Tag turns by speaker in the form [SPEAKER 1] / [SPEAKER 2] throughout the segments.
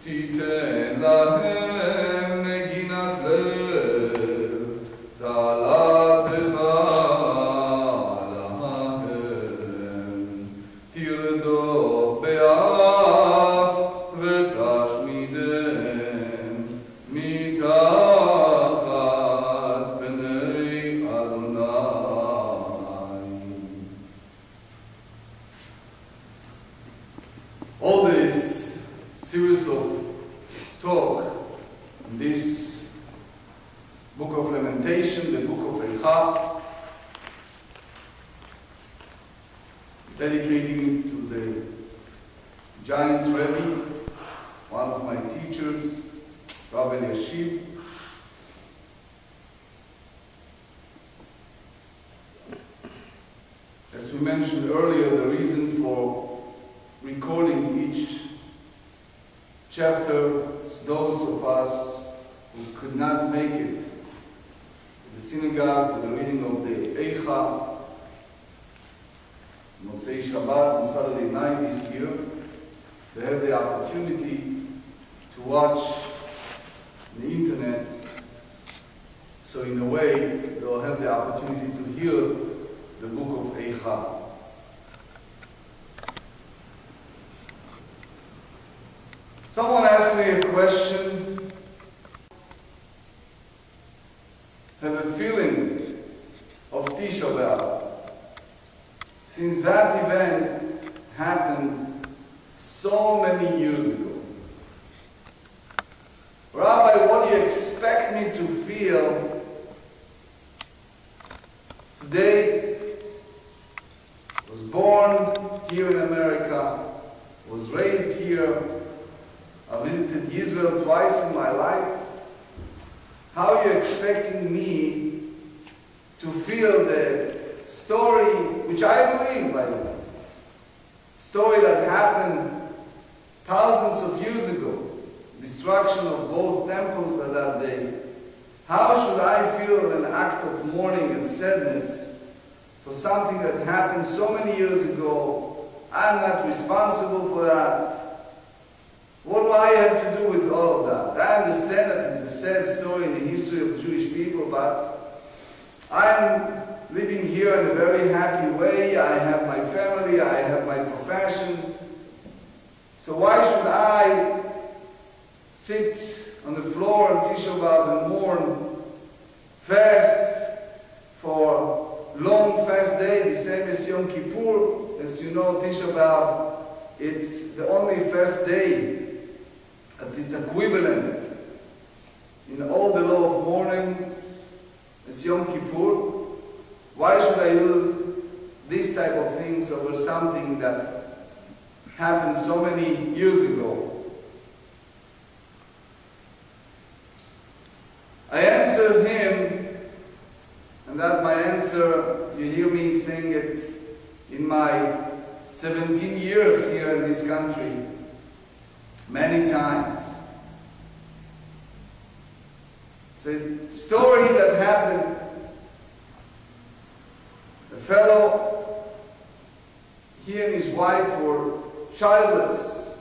[SPEAKER 1] Tite תרדוף באף ותשמידם מתחת פני אדוני. All this series of talk in this book of Lamentation, the book of Eicha, dedicating to the giant Rebbe, one of my teachers, Rabbi Yashiv. As we mentioned earlier, the reason for recording each chapter is those of us who could not make it to the synagogue for the reading of the Eicha, Motzei Shabbat and Saturday night this year. They have the opportunity to watch the internet, so in a way they'll have the opportunity to hear the book of Eicha. Someone asked me a question. Have a feeling of Tisha B-Av. Since that event happened so many years ago. Rabbi, what do you expect me to feel today? I was born here in America, was raised here. I visited Israel twice in my life. How are you expecting me to feel the story, which I believe, by the way, story that happened thousands of years ago, destruction of both temples at that day? How should I feel an act of mourning and sadness for something that happened so many years ago? I'm not responsible for that. What do I have to do with all of that? I understand that it's a sad story in the history of the Jewish people, but I'm living here in a very happy way. I have my family, I have my profession. So why should I sit on the floor on Tisha B-Av and mourn, fast for long fast day, the same as Yom Kippur? As you know, Tisha B-Av, it's the only fast day that is equivalent in all the law of mourning as Yom Kippur. Why should I do this type of things over something that happened so many years ago? I answered him, and that my answer, you hear me saying it in my 17 years here in this country, many times. It's a story that happened. A fellow, he and his wife were childless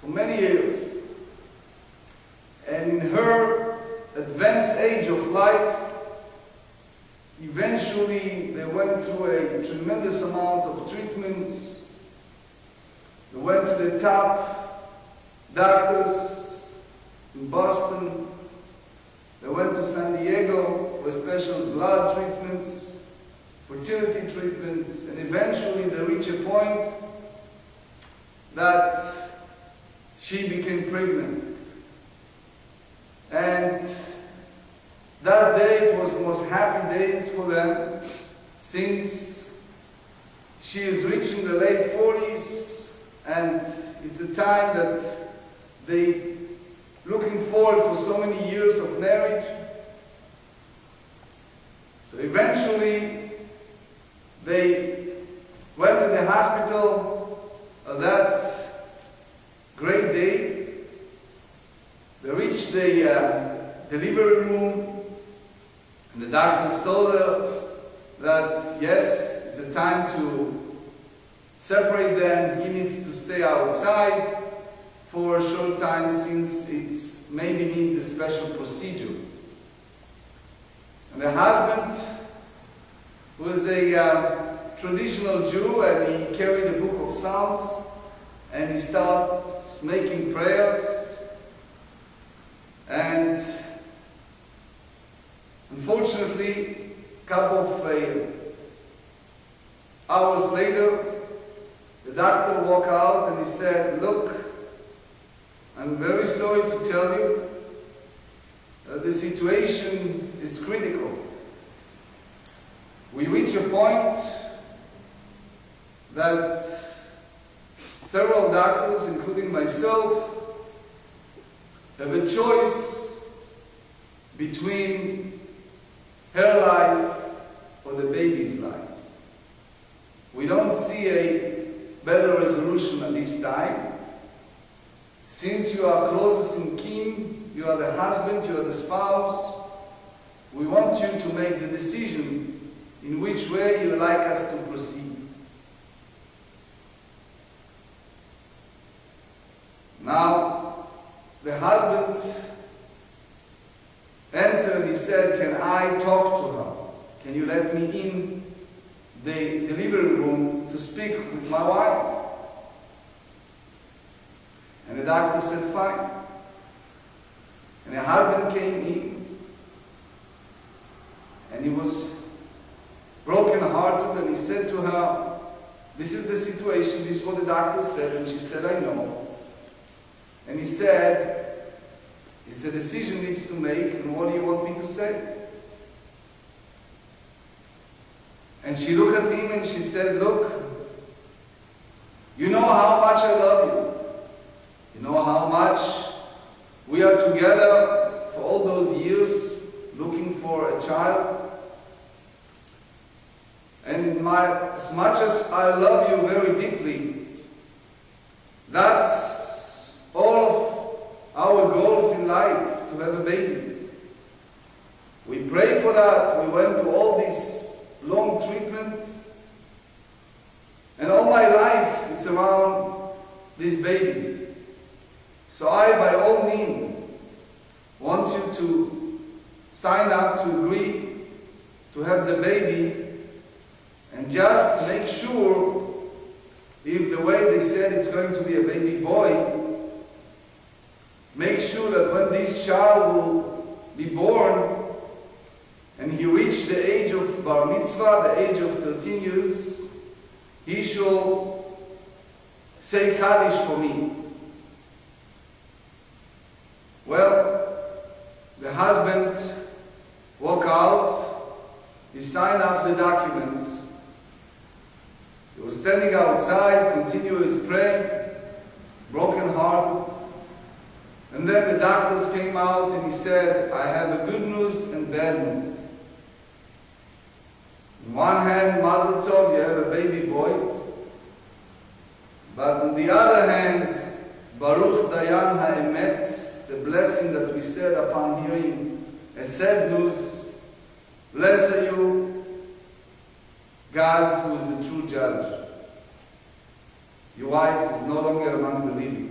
[SPEAKER 1] for many years. And in her advanced age of life, eventually they went through a tremendous amount of treatments. They went to the top doctors in Boston. They went to San Diego for special blood treatments, fertility treatments, and eventually they reached a point that she became pregnant. And that day was the most happy days for them, since she is reaching the late 40s, and it's a time that they looking forward for so many years of marriage. So eventually they went to the hospital that great day. They reached the delivery room, and the doctors told her that yes, it's a time to separate them. He needs to stay outside for a short time, since it's maybe need a special procedure. And the husband was a traditional Jew, and he carried the book of Psalms, and he started making prayers. And unfortunately, a couple of hours later, the doctor walked out and he said, "Look, I'm very sorry to tell you that the situation is critical. We reach a point that several doctors, including myself, have a choice between her life or the baby's life. We don't see a better resolution at this time. Since you are closest in kin, you are the husband, you are the spouse, we want you to make the decision in which way you like us to proceed." Now, the husband answered and he said, "Can I talk to her? Can you let me in the delivery room to speak with my wife?" And the doctor said, "Fine." And the husband came in, and he was broken-hearted, and he said to her, "This is the situation, this is what the doctor said." And she said, "I know." And he said, "It's a decision needs to make, and what do you want me to say?" And she looked at him and she said, "Look, you know how much I love you. You know how much we are together for all those years looking for a child. And as much as I love you very deeply, that's all of our goals in life, to have a baby. We pray for that. We went to all this long treatment. And all my life, it's around this baby. So I, by all means, want you to sign up to agree to have the baby, and just make sure, if the way they said it's going to be a baby boy, make sure that when this child will be born and he reach the age of bar mitzvah, the age of 13 years, he shall say Kaddish for me." Well, the husband walked out, he signed up the documents. He was standing outside, continued his prayer, broken-hearted. And then the doctors came out and he said, "I have a good news and bad news. On one hand, Mazel Tov, you have a baby boy. But on the other hand, Baruch Dayan HaEmet, the blessing that we said upon hearing a sad news, bless you, God who is the true judge. Your wife is no longer among the living."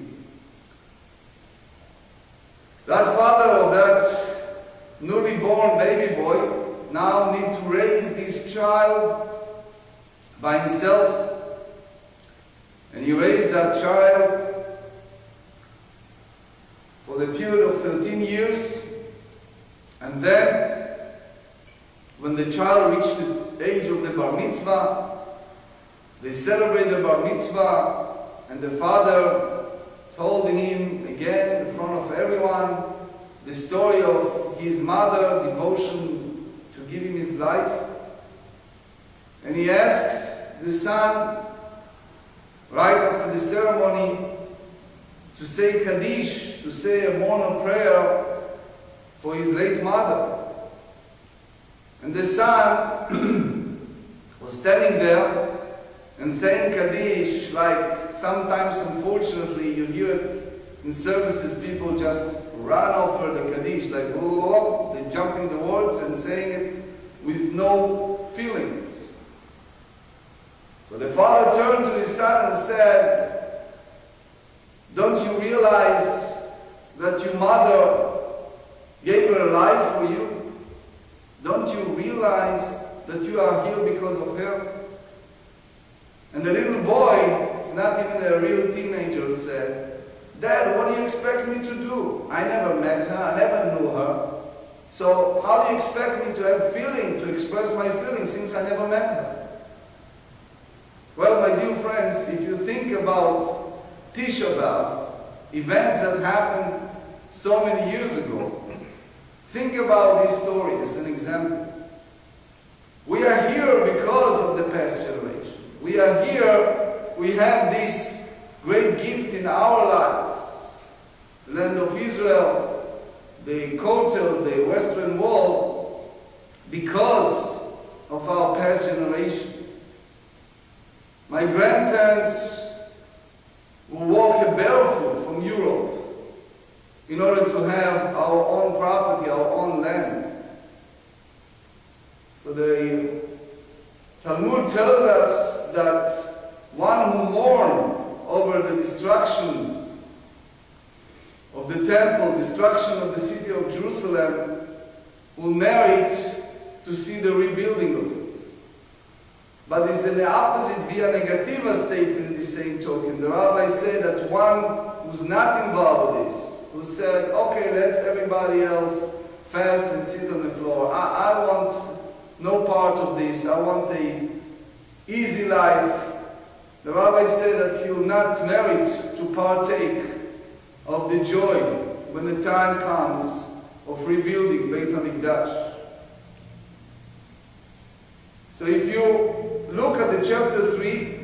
[SPEAKER 1] That father of that newly born baby boy now need to raise this child by himself. And he raised that child for the period of 13 years. And then, when the child reached the age of the bar mitzvah, they celebrated the bar mitzvah, and the father told him again in front of everyone the story of his mother, devotion to give him his life. And he asked the son, right after the ceremony, to say Kaddish, to say a mourning prayer for his late mother. And the son was standing there and saying Kaddish, like sometimes, unfortunately, you hear it in services, people just run over the Kaddish, like, oh, they jump in the words and saying it with no feelings. So the father turned to his son and said, "Don't you realize that your mother gave her life for you? Don't you realize that you are here because of her?" And the little boy, it's not even a real teenager, said, "Dad, what do you expect me to do? I never met her, I never knew her. So how do you expect me to have feeling, to express my feelings since I never met her?" Well, my dear friends, if you think about Tisha B-Av, events that happened so many years ago, think about this story as an example. We are here because of the past generation. We are here, we have this great gift in our lives. The land of Israel, the Kotel, the Western Wall, because of our past generation. My grandparents will walk barefoot from Europe in order to have our own property, our own land. So the Talmud tells us that one who mourned over the destruction of the temple, destruction of the city of Jerusalem, will merit to see the rebuilding of it. But it's in the opposite, via negativa statement in the same token. The rabbi said that one who's not involved with this, who said, okay, let everybody else fast and sit on the floor. I want no part of this. I want a easy life. The rabbi said that he will not merit to partake of the joy when the time comes of rebuilding Bein Hamekdash. So if you look at the chapter 3,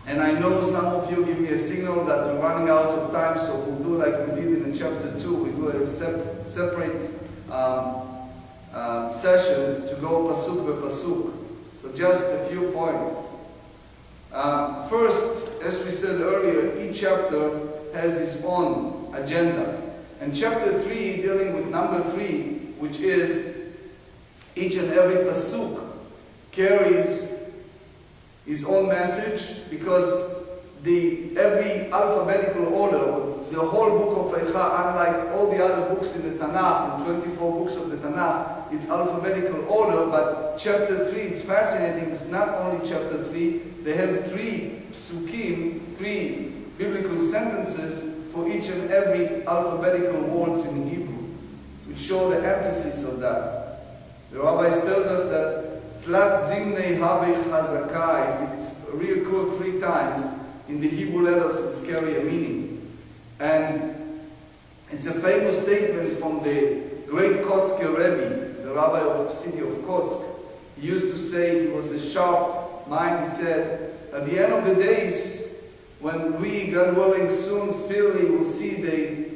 [SPEAKER 1] and I know some of you give me a signal that we're running out of time, so we'll do like we did in the chapter 2. We do a separate session to go pasuk by pasuk. So just a few points. First, as we said earlier, each chapter has its own agenda. And chapter 3, dealing with number 3, which is each and every pasuk carries his own message, because every alphabetical order, the whole book of Eicha, unlike all the other books in the Tanakh, the 24 books of the Tanakh, it's alphabetical order, but chapter 3, it's fascinating, it's not only chapter 3, they have 3 psukim, 3 biblical sentences for each and every alphabetical words in Hebrew, which show the emphasis of that. The rabbis tells us that Tlat zimnei havei chazaka, if it's reoccurred 3 times, in the Hebrew letters it's carry a meaning. And it's a famous statement from the great Kotzker Rebbe, the rabbi of the city of Kotsk. He used to say, he was a sharp mind, he said, at the end of the days, when we, God willing, soon, speedily will see the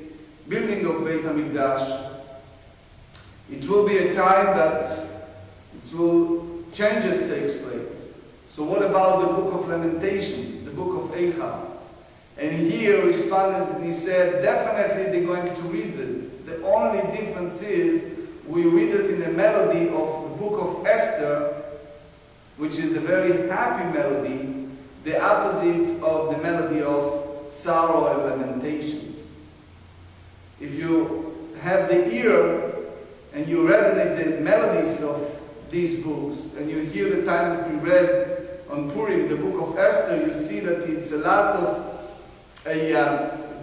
[SPEAKER 1] building of Bein Hamekdash, it will be a time that changes takes place. So what about the book of Lamentation, the book of Eicha? And he responded and he said, definitely they're going to read it. The only difference is we read it in a melody of the book of Esther, which is a very happy melody, the opposite of the melody of sorrow and lamentations. If you have the ear and you resonate the melodies of these books, and you hear the time that we read on Purim, the book of Esther, you see that it's a lot of a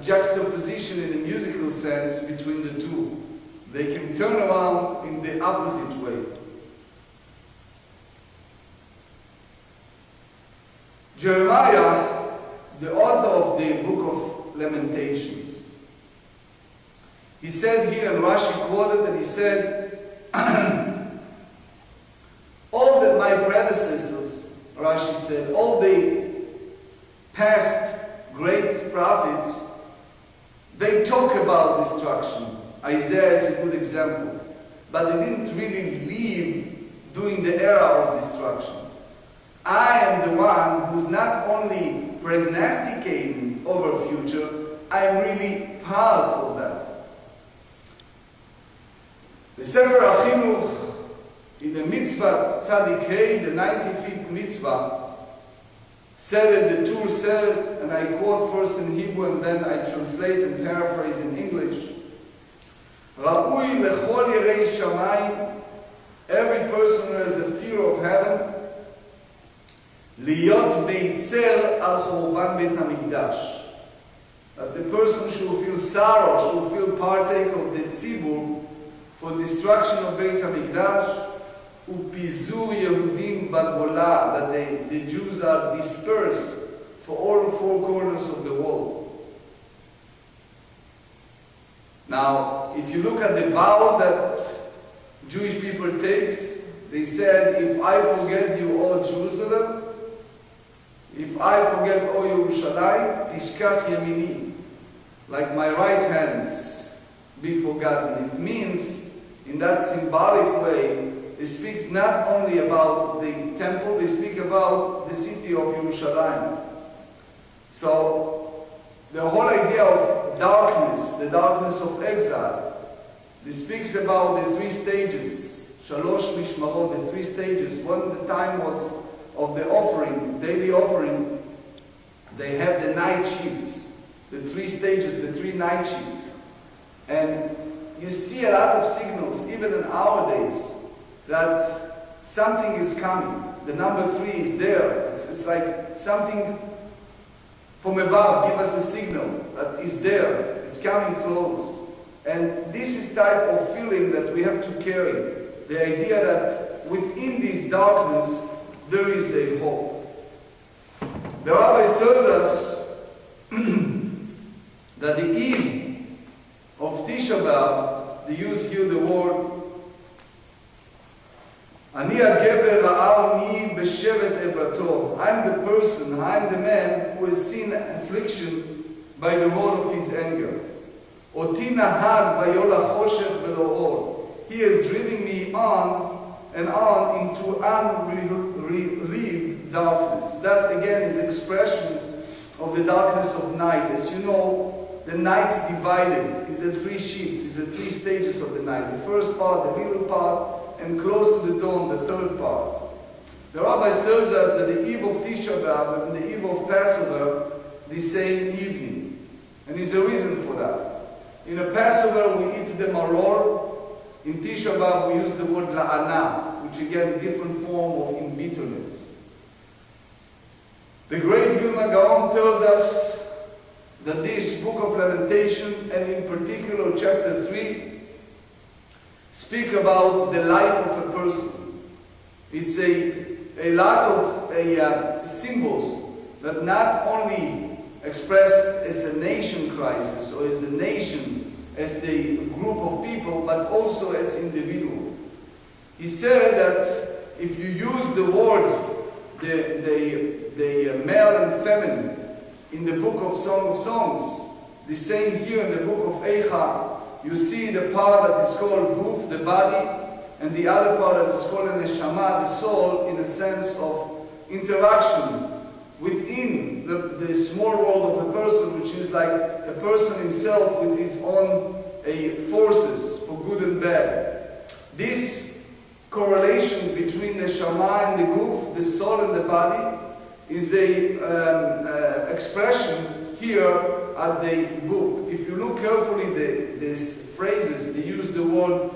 [SPEAKER 1] juxtaposition in a musical sense between the two. They can turn around in the opposite way. Jeremiah, the author of the book of Lamentations, he said here, and Rashi quoted, and he said, all that my predecessors, Rashi said, all the past great prophets, they talk about destruction. Isaiah is a good example. But they didn't really live during the era of destruction. I am the one who's not only prognosticating over future, I'm really part of that. The Sefer HaChinuch, in the mitzvah Tzadik Hey, the 95th mitzvah, said it, the Tur said, and I quote first in Hebrew and then I translate and paraphrase in English. Ra'ui lechol yirei shamayim, every person who has a fear of heaven, להיות ביצר על חורבן בית המקדש. That the person should feel sorrow, should feel partake of the tzibur for destruction of Beit HaMikdash, u'pizur Yehudim b'gola, that the Jews are dispersed for all four corners of the world. Now, if you look at the vow that Jewish people takes, they said, if I forget you, O Jerusalem, if I forget, O Yerushalayim, tishkach yemini, like my right hands be forgotten. It means, in that symbolic way, they speak not only about the temple, they speak about the city of Yerushalayim. So, the whole idea of darkness, the darkness of exile, this speaks about the three stages, shalosh mishmarot, the three stages. When the time was of the offering, daily offering, they have the night shifts. The three stages, the three night shifts. And you see a lot of signals, even in our days, that something is coming. The number 3 is there. It's like something from above give us a signal that is there. It's coming close. And this is type of feeling that we have to carry. The idea that within this darkness, there is a hope. The rabbis tells us that the eve of Tisha B-Av, they use here the word Ani hageber ra'ani b'shevet evrato. I'm the person, I'm the man who has seen affliction by the rod of his anger. Oti nahag vayolach choshech velo or. He has driven me on and on into unrelieved darkness. That's again his expression of the darkness of night. As you know, the night's divided. It's at 3 shifts. It's at 3 stages of the night. The first part, the middle part, and close to the dawn, the third part. The rabbis tells us that the eve of Tisha B-Av and the eve of Passover, the same evening. And there's a reason for that. In a Passover, we eat the maror. In Tisha B-Av, we use the word la'ana, which again, different form of embitterness. The great Vilna Gaon tells us that this book of Lamentation, and in particular chapter 3, speak about the life of a person. It's a lot of symbols that not only express as a nation crisis or as a nation, as the group of people, but also as individual. He said that if you use the word, the male and feminine, in the book of Song of Songs, the same here in the book of Eicha, you see the part that is called Guf, the body, and the other part that is called Neshama, the soul, in a sense of interaction within the small world of a person, which is like a person himself with his own forces for good and bad. This correlation between Neshama and the Guf, the soul and the body, is a expression here at the book. If you look carefully, these phrases, they use the word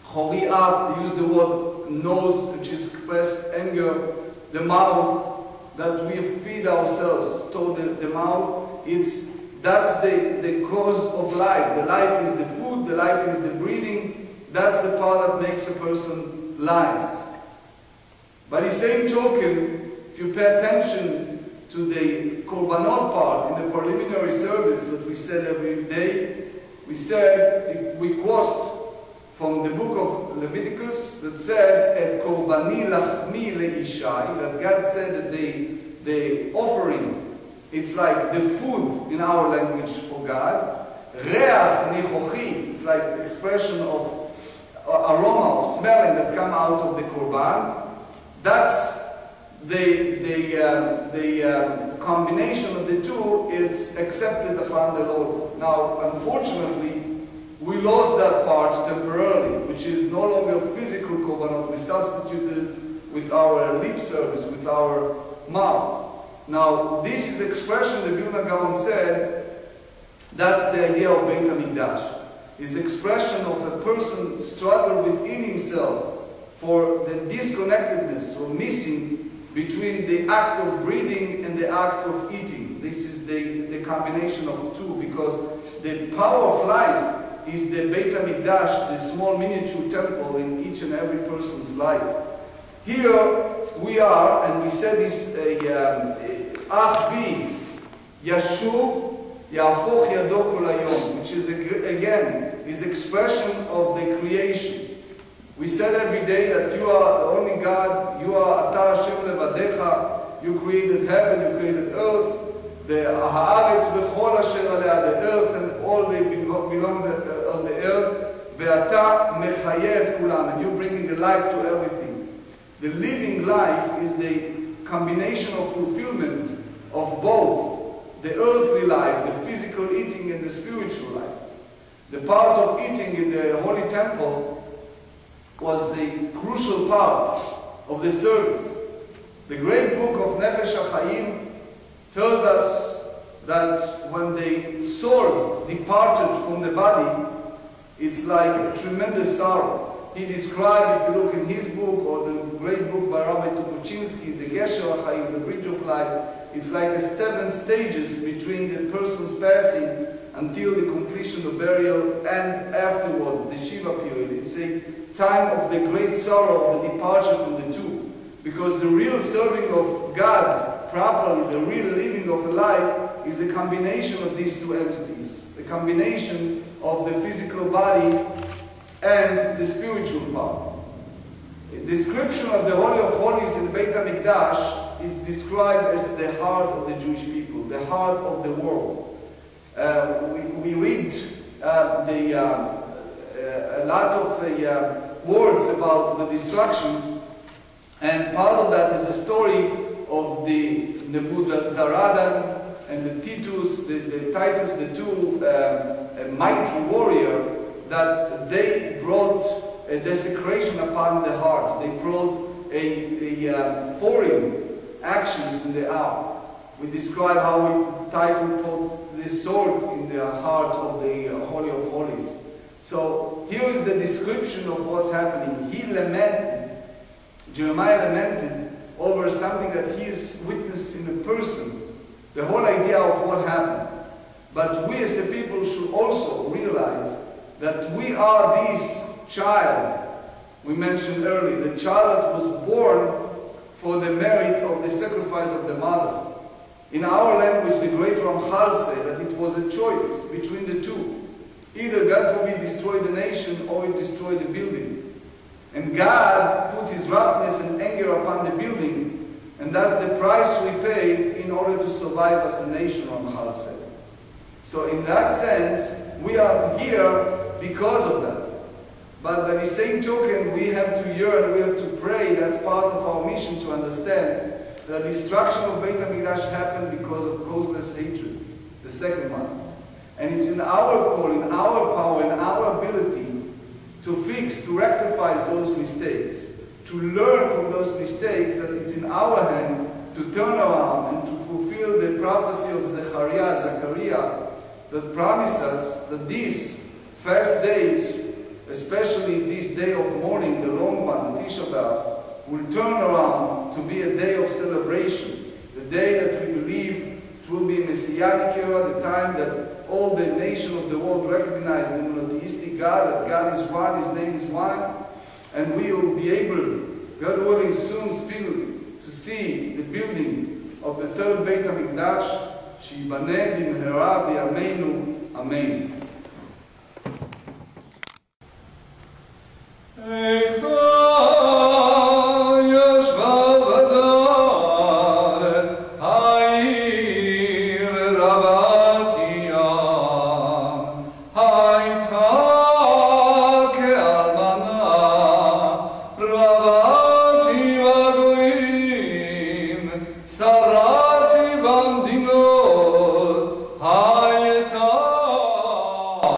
[SPEAKER 1] choriaf, they use the word nose, which is express anger, the mouth, that we feed ourselves toward the mouth. That's the cause of life. The life is the food, the life is the breathing. That's the part that makes a person live. By the same token, if you pay attention to the korbanot part in the preliminary service that we said every day, we quote from the book of Leviticus that said, "Et korbani lachmi leishai," that God said that the offering, it's like the food in our language for God. Reach nichochi, it's like the expression of aroma, of smelling that come out of the korban. That's the combination of the two is accepted upon the Lord. Now, unfortunately, we lost that part temporarily, which is no longer physical korbanot. We substituted with our lip service, with our mouth. Now, this is expression the Vilna Gaon said, that's the idea of Bein Hamikdash. Is expression of a person struggle within himself for the disconnectedness or missing between the act of breathing and the act of eating. This is the combination of two, because the power of life is the Bein Hamikdash, the small miniature temple in each and every person's life. Here we are, and we said this, Ach bi Yashuv Yafoch Yado Kol Hayom, which is again is expression of the creation. We said every day that you are the only God, you are Ata Hashem Levadecha, you created heaven, you created earth, the Haaretz Bechol Asher Aleh, the earth and all they belong on the earth, Ve'ata Mechayeh et Kulam, and you're bringing the life to everything. The living life is the combination of fulfillment of both the earthly life, the physical eating, and the spiritual life. The part of eating in the Holy Temple was the crucial part of the service. The great book of Nefesh HaChaim tells us that when the soul departed from the body, it's like a tremendous sorrow. He described, if you look in his book, or the great book by Rabbi Tukuchinsky, the Gseher Hayim, the Bridge of Life, it's like 7 stages between the person's passing until the completion of burial and afterward, the Shiva period. It's a time of the great sorrow of the departure from the two. Because the real serving of God properly, the real living of a life, is a combination of these two entities. The combination of the physical body and the spiritual part. The description of the Holy of Holies in the Bein Hamikdash is described as the heart of the Jewish people, the heart of the world. We read a lot of words about the destruction, and part of that is the story of the Nebuzaradan and the Titus, the Titus, the two mighty warrior, that they brought a desecration upon the heart. They brought a foreign actions in the hour. We describe how Titus put the sword in the heart of the Holy of Holies. So here is the description of what's happening. He lamented, Jeremiah lamented over something that he is witnessed in a person, the whole idea of what happened. But we as a people should also realize that we are this child we mentioned earlier, the child that was born for the merit of the sacrifice of the mother. In our language, the great Ramchal said that it was a choice between the two. Either, God forbid, destroy the nation or destroy the building. And God put his roughness and anger upon the building, and that's the price we pay in order to survive as a nation, Ramchal said. So in that sense, we are here because of that. But by the same token, we have to yearn, we have to pray. That's part of our mission, to understand that the destruction of Bein Hamikdash happened because of causeless hatred, the second one. And it's in our call, in our power, in our ability to fix, to rectify those mistakes, to learn from those mistakes, that it's in our hand to turn around and to fulfill the prophecy of Zechariah, that promises that these fast days, especially this day of mourning, the long one, the Tisha B-Av, will turn around to be a day of celebration, the day that we believe it will be a messianic era, the time that all the nation of the world recognize the monotheistic God, that God is one, his name is one, and we will be able, God willing, soon speedily, to see the building of the third Bein Hamikdash, Shibaneh b'mehera b'yameinu, Amen.